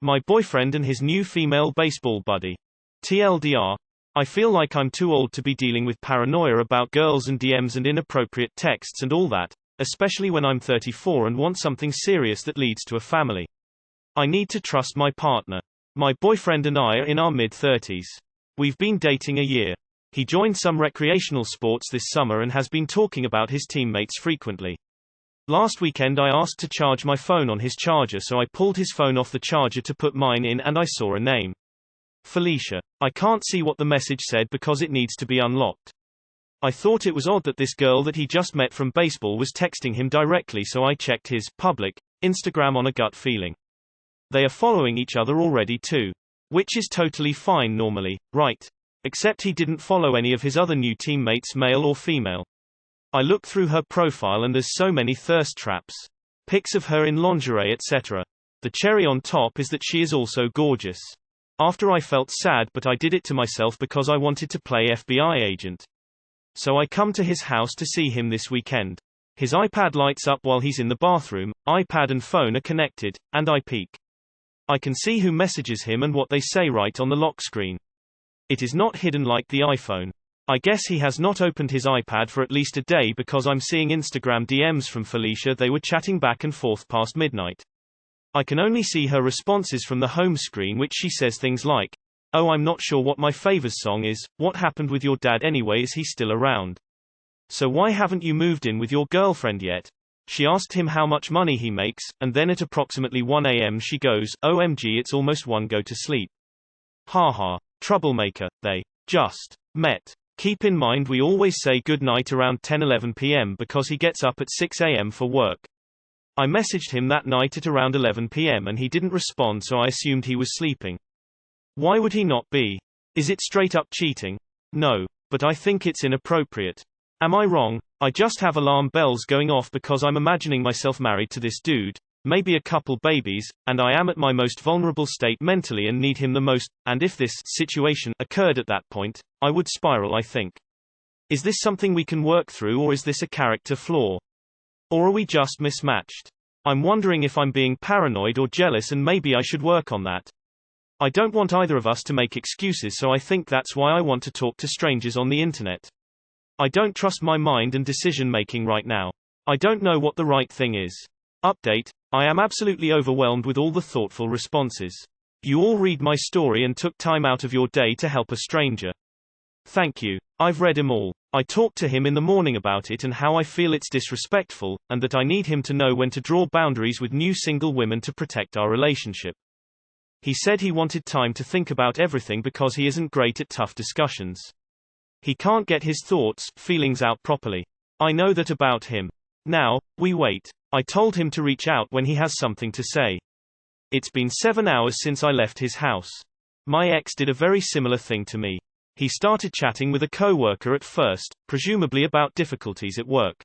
My boyfriend and his new female baseball buddy. TLDR. I feel like I'm too old to be dealing with paranoia about girls and DMs and inappropriate texts and all that, especially when I'm 34 and want something serious that leads to a family. I need to trust my partner. My boyfriend and I are in our mid-30s. We've been dating a year. He joined some recreational sports this summer and has been talking about his teammates frequently. Last weekend I asked to charge my phone on his charger, so I pulled his phone off the charger to put mine in and I saw a name. Felicia. I can't see what the message said because it needs to be unlocked. I thought it was odd that this girl that he just met from baseball was texting him directly, so I checked his public Instagram on a gut feeling. They are following each other already too. Which is totally fine normally, right? Except he didn't follow any of his other new teammates, male or female. I looked through her profile and there's so many thirst traps. Pics of her in lingerie, etc. The cherry on top is that she is also gorgeous. After I felt sad, but I did it to myself because I wanted to play FBI agent. So I come to his house to see him this weekend. His iPad lights up while he's in the bathroom, iPad and phone are connected, and I peek. I can see who messages him and what they say right on the lock screen. It is not hidden like the iPhone. I guess he has not opened his iPad for at least a day because I'm seeing Instagram DMs from Felicia. They were chatting back and forth past midnight. I can only see her responses from the home screen, which she says things like, "Oh, I'm not sure what my favors song is, what happened with your dad anyway, is he still around? So why haven't you moved in with your girlfriend yet?" She asked him how much money he makes, and then at approximately 1 a.m. she goes, "OMG, it's almost 1, go to sleep." Haha. Troublemaker. They just met. Keep in mind we always say goodnight around 10-11 p.m. because he gets up at 6 a.m. for work. I messaged him that night at around 11 p.m. and he didn't respond, so I assumed he was sleeping. Why would he not be? Is it straight up cheating? No. But I think it's inappropriate. Am I wrong? I just have alarm bells going off because I'm imagining myself married to this dude, maybe a couple babies, and I am at my most vulnerable state mentally and need him the most, and if this situation occurred at that point, I would spiral, I think. Is this something we can work through, or is this a character flaw? Or are we just mismatched? I'm wondering if I'm being paranoid or jealous, and maybe I should work on that. I don't want either of us to make excuses, so I think that's why I want to talk to strangers on the internet. I don't trust my mind and decision making right now. I don't know what the right thing is. Update. I am absolutely overwhelmed with all the thoughtful responses. You all read my story and took time out of your day to help a stranger. Thank you. I've read him all. I talked to him in the morning about it and how I feel it's disrespectful, and that I need him to know when to draw boundaries with new single women to protect our relationship. He said he wanted time to think about everything because he isn't great at tough discussions. He can't get his thoughts, feelings out properly. I know that about him. Now, we wait. I told him to reach out when he has something to say. It's been 7 hours since I left his house. My ex did a very similar thing to me. He started chatting with a coworker at first, presumably about difficulties at work.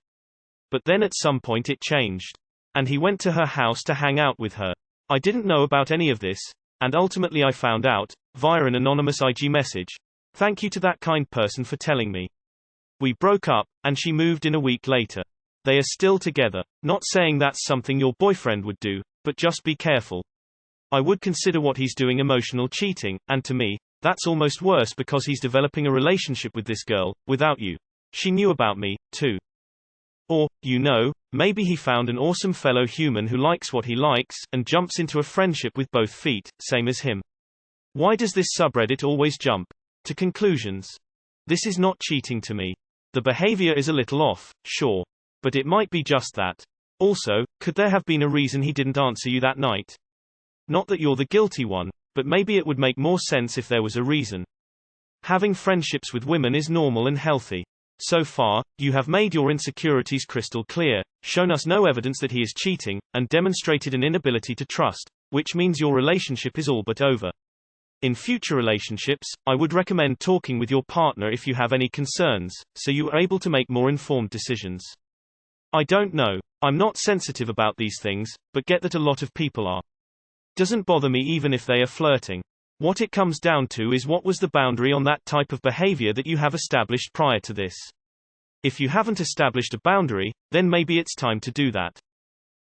But then at some point it changed. And he went to her house to hang out with her. I didn't know about any of this, and ultimately I found out, via an anonymous IG message. Thank you to that kind person for telling me. We broke up, and she moved in a week later. They are still together. Not saying that's something your boyfriend would do, but just be careful. I would consider what he's doing emotional cheating, and to me, that's almost worse because he's developing a relationship with this girl, without you. She knew about me, too. Or, maybe he found an awesome fellow human who likes what he likes, and jumps into a friendship with both feet, same as him. Why does this subreddit always jump to conclusions? This is not cheating to me. The behavior is a little off, sure. But it might be just that. Also, could there have been a reason he didn't answer you that night? Not that you're the guilty one, but maybe it would make more sense if there was a reason. Having friendships with women is normal and healthy. So far, you have made your insecurities crystal clear, shown us no evidence that he is cheating, and demonstrated an inability to trust, which means your relationship is all but over. In future relationships, I would recommend talking with your partner if you have any concerns, so you are able to make more informed decisions. I don't know. I'm not sensitive about these things, but get that a lot of people are. Doesn't bother me even if they are flirting. What it comes down to is what was the boundary on that type of behavior that you have established prior to this. If you haven't established a boundary, then maybe it's time to do that.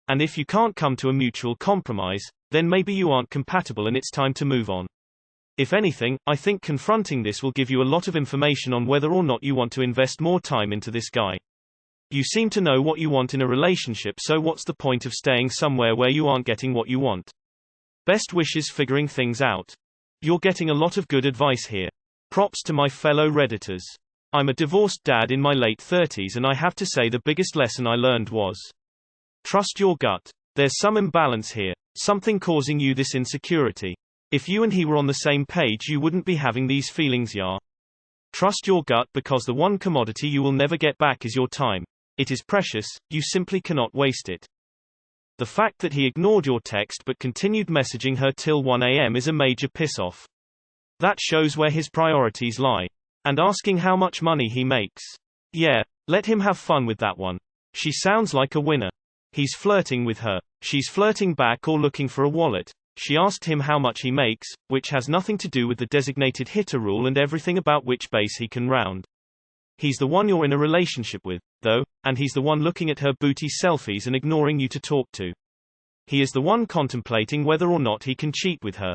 And if you can't come to a mutual compromise, then maybe you aren't compatible and it's time to move on. If anything, I think confronting this will give you a lot of information on whether or not you want to invest more time into this guy. You seem to know what you want in a relationship, so what's the point of staying somewhere where you aren't getting what you want? Best wishes figuring things out. You're getting a lot of good advice here. Props to my fellow Redditors. I'm a divorced dad in my late 30s, and I have to say the biggest lesson I learned was trust your gut. There's some imbalance here, something causing you this insecurity. If you and he were on the same page, you wouldn't be having these feelings, yeah. Trust your gut, because the one commodity you will never get back is your time. It is precious, you simply cannot waste it. The fact that he ignored your text but continued messaging her till 1 a.m. is a major piss-off. That shows where his priorities lie. And asking how much money he makes. Yeah, let him have fun with that one. She sounds like a winner. He's flirting with her. She's flirting back or looking for a wallet. She asked him how much he makes, which has nothing to do with the designated hitter rule and everything about which base he can round. He's the one you're in a relationship with, though, and he's the one looking at her booty selfies and ignoring you to talk to. He is the one contemplating whether or not he can cheat with her.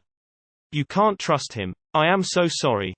You can't trust him. I am so sorry.